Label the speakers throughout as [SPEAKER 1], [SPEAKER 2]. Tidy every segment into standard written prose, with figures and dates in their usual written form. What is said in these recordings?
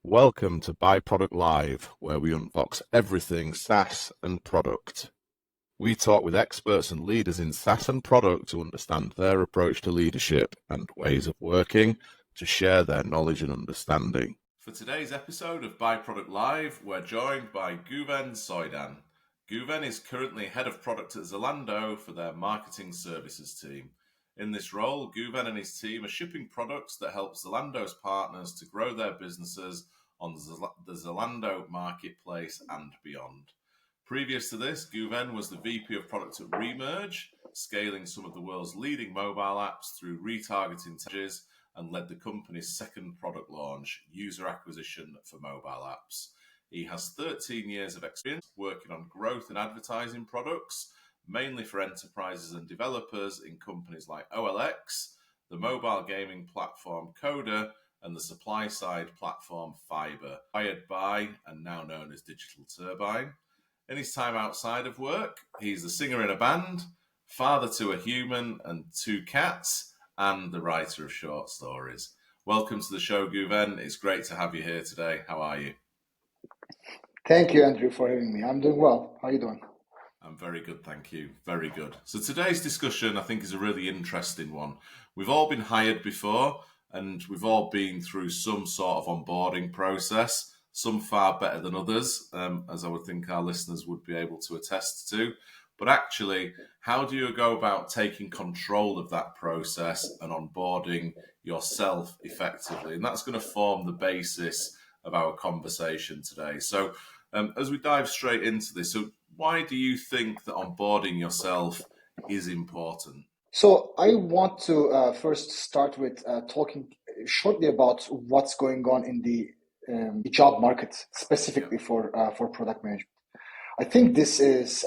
[SPEAKER 1] Welcome to byProduct Live, where we unbox everything SaaS and product. We talk with experts and leaders in SaaS and product to understand their approach to leadership and ways of working, to share their knowledge and understanding. For today's episode of byProduct Live, we're joined by Guven Soydan. Guven is currently head of product at Zalando for their marketing services team. In this role, Guven and his team are shipping products that help Zalando's partners to grow their businesses on the Zalando marketplace and beyond. Previous to this, Guven was the VP of product at Remerge, scaling some of the world's leading mobile apps through retargeting strategies, and led the company's second product launch, user acquisition for mobile apps. He has 13 years of experience working on growth and advertising products, mainly for enterprises and developers in companies like OLX, the mobile gaming platform Coda, and the supply-side platform Fiber, hired by and now known as Digital Turbine. In his time outside of work, he's the singer in a band, father to a human and 2 cats, and the writer of short stories. Welcome to the show, Guven. It's great to have you here today. How are you?
[SPEAKER 2] Thank you, Andrew, for having me. I'm doing well. How are you doing?
[SPEAKER 1] I'm very good, thank you. Very good. So today's discussion, I think, is a really interesting one. We've all been hired before, and we've all been through some sort of onboarding process, some far better than others, as I would think our listeners would be able to attest to. But actually, how do you go about taking control of that process and onboarding yourself effectively? And that's going to form the basis of our conversation today. So as we dive straight into this, so why do you think that onboarding yourself is important?
[SPEAKER 2] So I want to first start with talking shortly about what's going on in the job market, specifically for product management. I think this is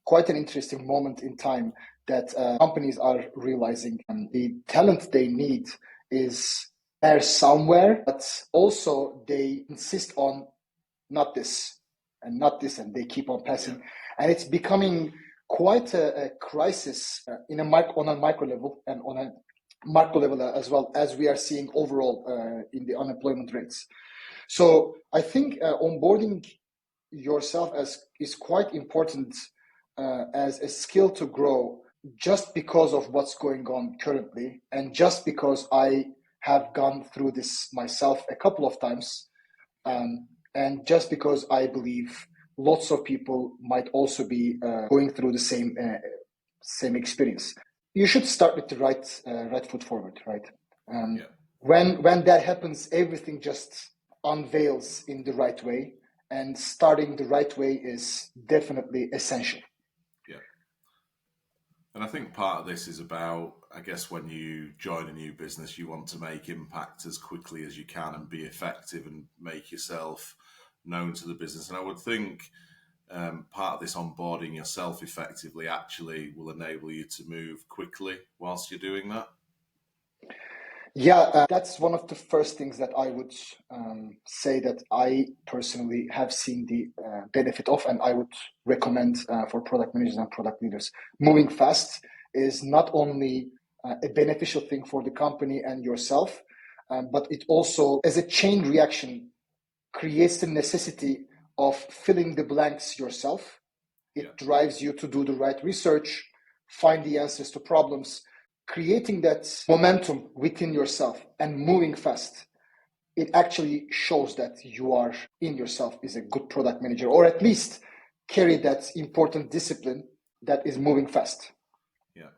[SPEAKER 2] quite an interesting moment in time that companies are realizing the talent they need is there somewhere, but also they insist on not this and not this, and they keep on passing. Yeah. And it's becoming quite a crisis on a micro level and on a macro level as well, as we are seeing overall in the unemployment rates. So I think onboarding yourself is quite important as a skill to grow, just because of what's going on currently, and just because I have gone through this myself a couple of times, and just because I believe lots of people might also be going through the same experience. You should start with the right foot forward, right? When that happens, everything just unveils in the right way, and starting the right way is definitely essential.
[SPEAKER 1] Yeah. And I think part of this is about, I guess, when you join a new business, you want to make impact as quickly as you can and be effective and make yourself known to the business. And I would think part of this onboarding yourself effectively actually will enable you to move quickly whilst you're doing that.
[SPEAKER 2] Yeah, that's one of the first things that I would say that I personally have seen the benefit of, and I would recommend for product managers and product leaders. Moving fast is not only a beneficial thing for the company and yourself, but it also, as a chain reaction, creates the necessity of filling the blanks yourself. It drives you to do the right research, find the answers to problems, creating that momentum within yourself and moving fast. It actually shows that you are in yourself is a good product manager, or at least carry that important discipline that is moving fast.
[SPEAKER 1] Yeah,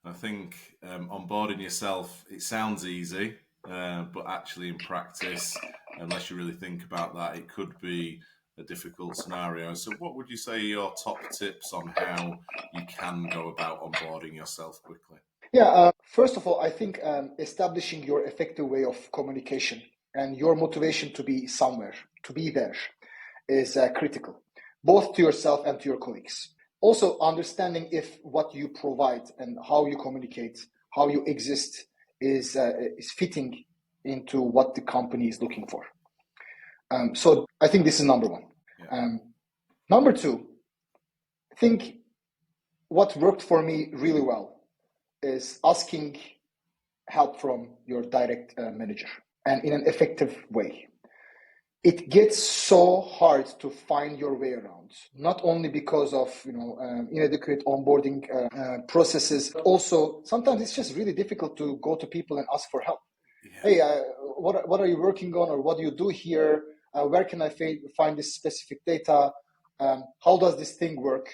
[SPEAKER 1] I think onboarding yourself, it sounds easy, but actually in practice, unless you really think about that, it could be a difficult scenario. So what would you say are your top tips on how you can go about onboarding yourself quickly?
[SPEAKER 2] Yeah, first of all, I think establishing your effective way of communication and your motivation to be somewhere, to be there, is critical, both to yourself and to your colleagues. Also, understanding if what you provide and how you communicate, how you exist is fitting into what the company is looking for. So I think this is number one. Yeah. Number two, I think what worked for me really well is asking help from your direct manager, and in an effective way. it gets so hard to find your way around, not only because of inadequate onboarding processes, but also sometimes it's just really difficult to go to people and ask for help. Hey, what are you working on, or what do you do here? Where can I find this specific data? How does this thing work?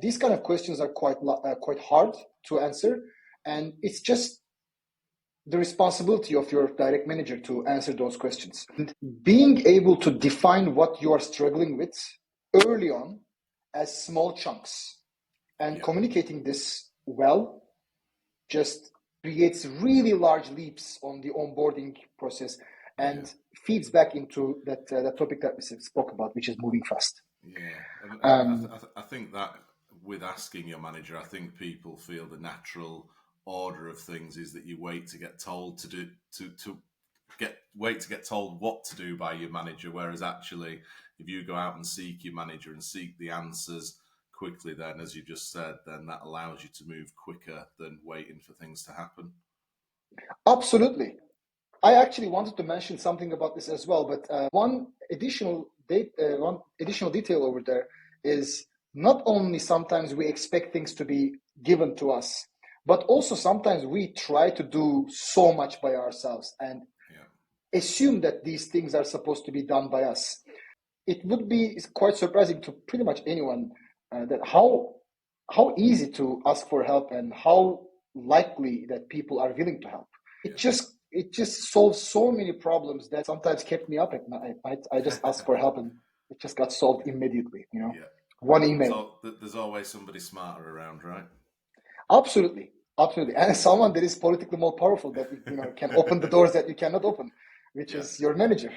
[SPEAKER 2] These kind of questions are quite hard to answer, and it's just the responsibility of your direct manager to answer those questions. And being able to define what you are struggling with early on as small chunks and communicating this well just creates really large leaps on the onboarding process and feeds back into that topic that we spoke about, which is moving fast.
[SPEAKER 1] I think that with asking your manager, I think people feel the natural order of things is that you wait to get told wait to get told what to do by your manager, whereas actually if you go out and seek your manager and seek the answers quickly, then as you just said, then that allows you to move quicker than waiting for things to happen.
[SPEAKER 2] Absolutely. I actually wanted to mention something about this as well, but one additional detail over there is not only sometimes we expect things to be given to us, but also sometimes we try to do so much by ourselves and assume that these things are supposed to be done by us. It would be quite surprising to pretty much anyone that how easy to ask for help and how likely that people are willing to help. It just solves so many problems that sometimes kept me up at night. I just asked for help and it just got solved immediately. One email.
[SPEAKER 1] So there's always somebody smarter around, right?
[SPEAKER 2] Absolutely, and someone that is politically more powerful that can open the doors that you cannot open, which is your manager.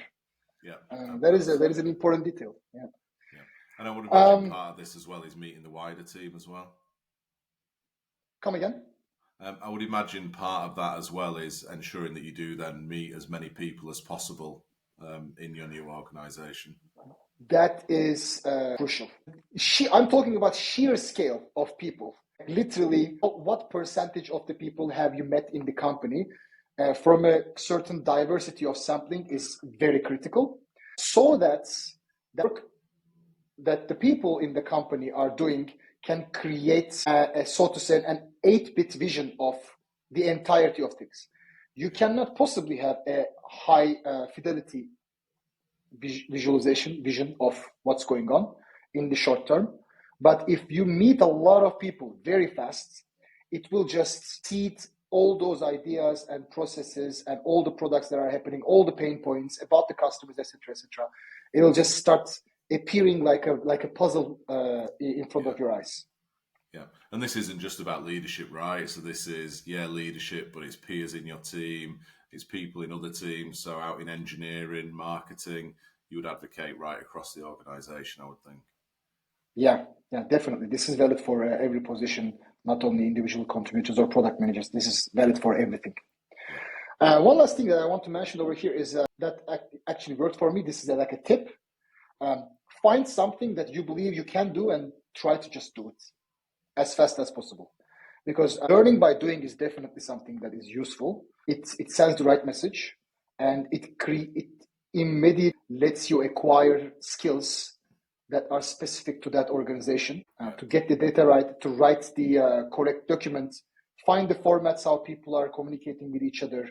[SPEAKER 2] That is an important detail.
[SPEAKER 1] And I would imagine part of this as well is meeting the wider team as well.
[SPEAKER 2] Come again?
[SPEAKER 1] I would imagine part of that as well is ensuring that you do then meet as many people as possible in your new organization.
[SPEAKER 2] That is crucial. I'm talking about sheer scale of people. Literally, what percentage of the people have you met in the company from a certain diversity of sampling is very critical, so that the work that the people in the company are doing can create, so to say, an 8-bit vision of the entirety of things. You cannot possibly have a high fidelity vision of what's going on in the short term. But if you meet a lot of people very fast, it will just seed all those ideas and processes and all the products that are happening, all the pain points about the customers, etc., etc. It'll just start appearing like a puzzle in front of your eyes.
[SPEAKER 1] And this isn't just about leadership, right? So this is leadership, but it's peers in your team, it's people in other teams. So out in engineering, marketing, you would advocate right across the organization, I would think.
[SPEAKER 2] Yeah, definitely. This is valid for every position, not only individual contributors or product managers. This is valid for everything. One last thing that I want to mention over here is that actually worked for me. This is like a tip. Find something that you believe you can do and try to just do it as fast as possible. Because learning by doing is definitely something that is useful. It sends the right message, and it immediately lets you acquire skills that are specific to that organization, to get the data right, to write the correct documents, find the formats, how people are communicating with each other,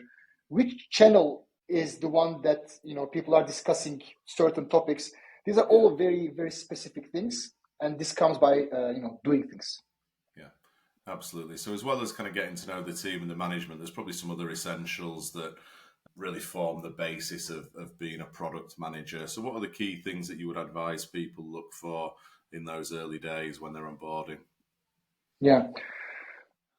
[SPEAKER 2] which channel is the one that people are discussing certain topics. These are all very, very specific things, and this comes by doing things.
[SPEAKER 1] Yeah, absolutely. So as well as kind of getting to know the team and the management, there's probably some other essentials that really form the basis of being a product manager. So what are the key things that you would advise people look for in those early days when they're onboarding?
[SPEAKER 2] Yeah.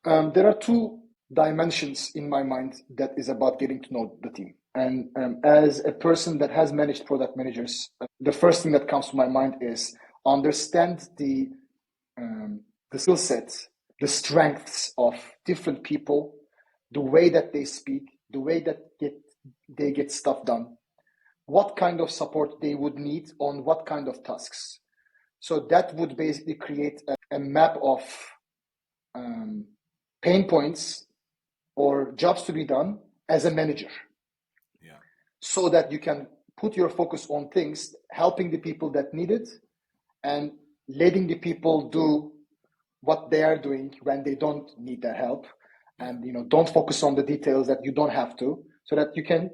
[SPEAKER 2] There are two dimensions in my mind that is about getting to know the team. And as a person that has managed product managers, the first thing that comes to my mind is understand the skill sets, the strengths of different people, the way that they speak, the way that they get stuff done, what kind of support they would need on what kind of tasks. So that would basically create a map of pain points or jobs to be done as a manager, so that you can put your focus on things, helping the people that need it, and letting the people do what they are doing when they don't need their help. And don't focus on the details that you don't have to, so that you can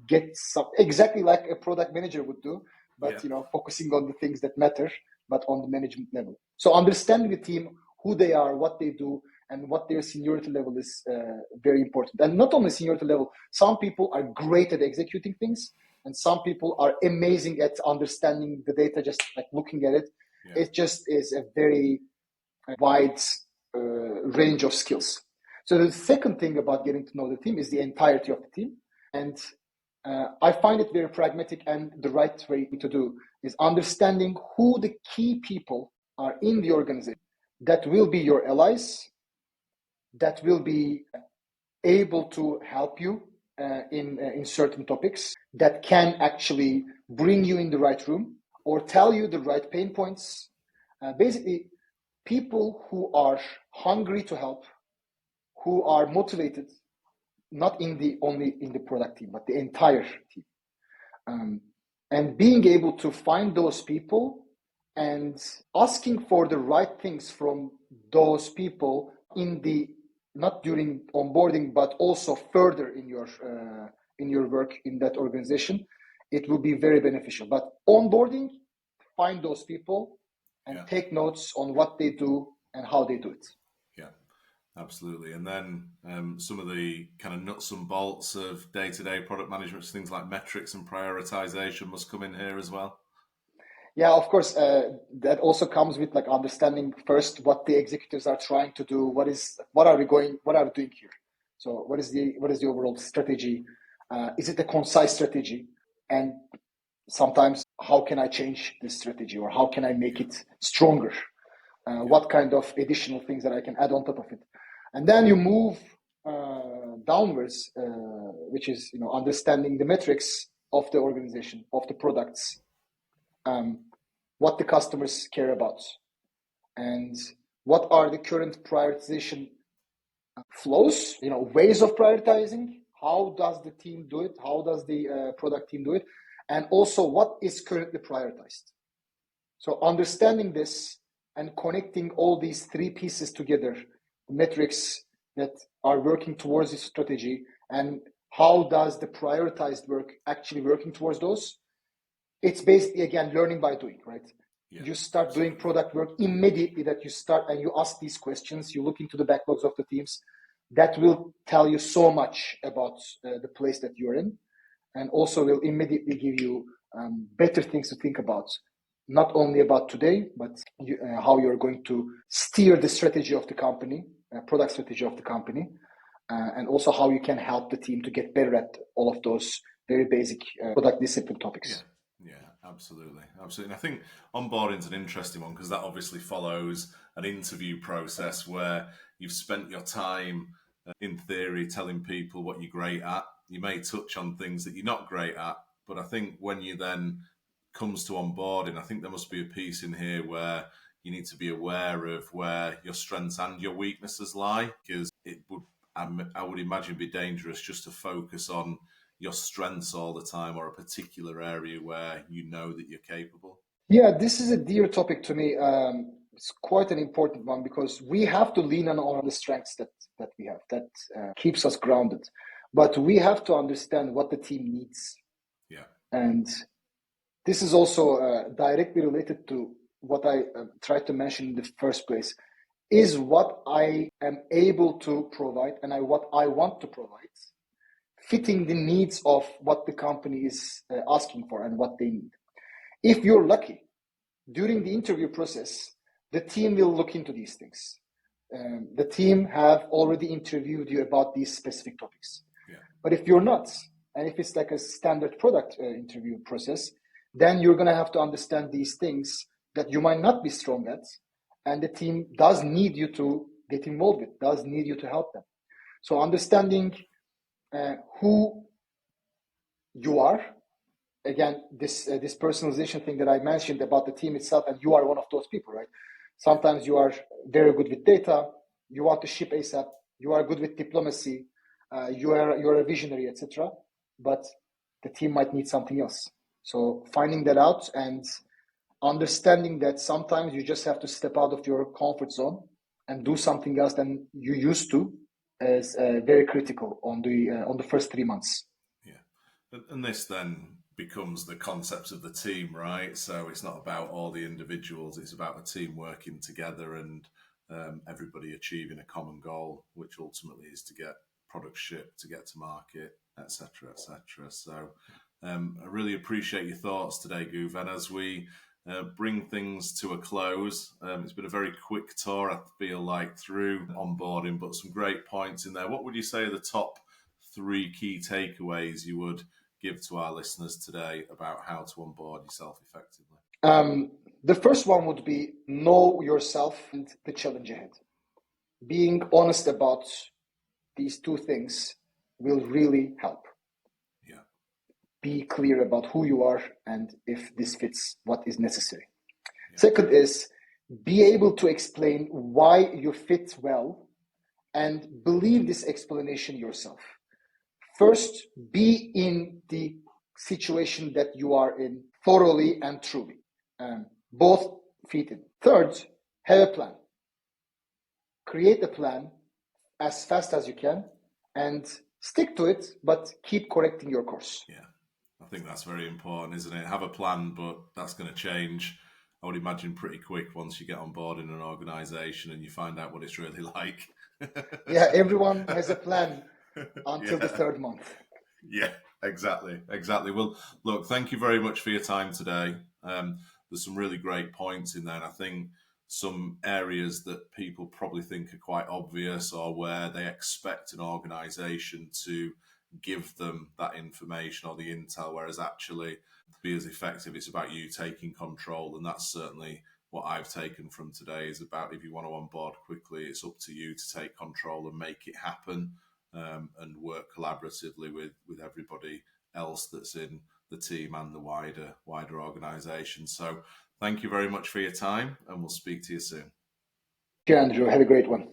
[SPEAKER 2] get some, exactly like a product manager would do, but focusing on the things that matter, but on the management level. So understanding the team, who they are, what they do, and what their seniority level is very important. And not only seniority level, some people are great at executing things, and some people are amazing at understanding the data, just like looking at it. It just is a very wide range of skills. So the second thing about getting to know the team is the entirety of the team. And I find it very pragmatic, and the right way to do is understanding who the key people are in the organization that will be your allies, that will be able to help you in certain topics, that can actually bring you in the right room or tell you the right pain points. Basically, people who are hungry to help, who are motivated, not only in the product team, but the entire team. And being able to find those people and asking for the right things from those people not during onboarding, but also further in your work in that organization, it will be very beneficial. But onboarding, find those people and take notes on what they do and how they do it.
[SPEAKER 3] Yeah, absolutely. And then some of the kind of nuts and bolts of day-to-day product management, things like metrics and prioritization must come in here as well.
[SPEAKER 2] Yeah, of course. That also comes with like understanding first what the executives are trying to do. What are we doing here? So what is the overall strategy? Is it a concise strategy? And sometimes, how can I change this strategy, or how can I make it stronger? What kind of additional things that I can add on top of it? And then you move downwards, which is understanding the metrics of the organization, of the products. What the customers care about, and what are the current prioritization flows, ways of prioritizing. How does the team do it? How does the product team do it? And also, what is currently prioritized? So understanding this and connecting all these three pieces together, metrics that are working towards this strategy, and how does the prioritized work actually working towards those? It's basically, again, learning by doing, right? Yeah, you start doing product work immediately that you start, and you ask these questions, you look into the backlogs of the teams. That will tell you so much about the place that you're in, and also will immediately give you better things to think about, not only about today, but how you're going to steer the strategy of the company, product strategy of the company, and also how you can help the team to get better at all of those very basic product discipline topics.
[SPEAKER 3] Yeah, absolutely. And I think onboarding is an interesting one because that obviously follows an interview process where you've spent your time, in theory, telling people what you're great at. You may touch on things that you're not great at, but I think when you then comes to onboarding, I think there must be a piece in here where you need to be aware of where your strengths and your weaknesses lie, because I would imagine, be dangerous just to focus on your strengths all the time, or a particular area where you know that you're capable.
[SPEAKER 2] Yeah, this is a dear topic to me. It's quite an important one because we have to lean on the strengths that we have, that keeps us grounded. But we have to understand what the team needs.
[SPEAKER 3] Yeah.
[SPEAKER 2] And this is also directly related to what I tried to mention in the first place, is what I am able to provide and what I want to provide, fitting the needs of what the company is asking for and what they need. If you're lucky, during the interview process, the team will look into these things. The team have already interviewed you about these specific topics.
[SPEAKER 3] Yeah.
[SPEAKER 2] But if you're not, and if it's like a standard product interview process, then you're going to have to understand these things that you might not be strong at, and the team does need you to get involved with, does need you to help them. So understanding who you are, again, this personalization thing that I mentioned about the team itself, and you are one of those people, right? Sometimes you are very good with data, you want to ship ASAP, you are good with diplomacy, you're a visionary, etc. But the team might need something else. So finding that out and understanding that sometimes you just have to step out of your comfort zone and do something else than you used to is very critical on the first 3 months.
[SPEAKER 3] Yeah, and this then becomes the concept of the team, right? So it's not about all the individuals; it's about a team working together and everybody achieving a common goal, which ultimately is to get products shipped, to get to market, etc., etc. So I really appreciate your thoughts today, Guven, as we bring things to a close. It's been a very quick tour, I feel like, through onboarding, but some great points in there. What would you say are the top 3 key takeaways you would give to our listeners today about how to onboard yourself effectively?
[SPEAKER 2] The first one would be know yourself and the challenge ahead. Being honest about these 2 things will really help.
[SPEAKER 3] Yeah.
[SPEAKER 2] Be clear about who you are and if this fits what is necessary.
[SPEAKER 3] Yeah.
[SPEAKER 2] Second is be able to explain why you fit well and believe this explanation yourself. First, be in the situation that you are in thoroughly and truly. Both fit in. Third, have a plan. Create a plan as fast as you can and stick to it, but keep correcting your course.
[SPEAKER 3] Yeah, I think that's very important, isn't it? Have a plan, but that's going to change, I would imagine, pretty quick once you get on board in an organization and you find out what it's really like.
[SPEAKER 2] Yeah, everyone has a plan until the 3rd month.
[SPEAKER 3] Yeah, exactly. Well, look, thank you very much for your time today. There's some really great points in there, and I think some areas that people probably think are quite obvious or where they expect an organization to give them that information or the intel, whereas actually to be as effective, it's about you taking control. And that's certainly what I've taken from today, is about if you want to onboard quickly, it's up to you to take control and make it happen, and work collaboratively with everybody else that's in the team and the wider organization. So thank you very much for your time, and we'll speak to you soon.
[SPEAKER 2] Yeah, Andrew, have a great one.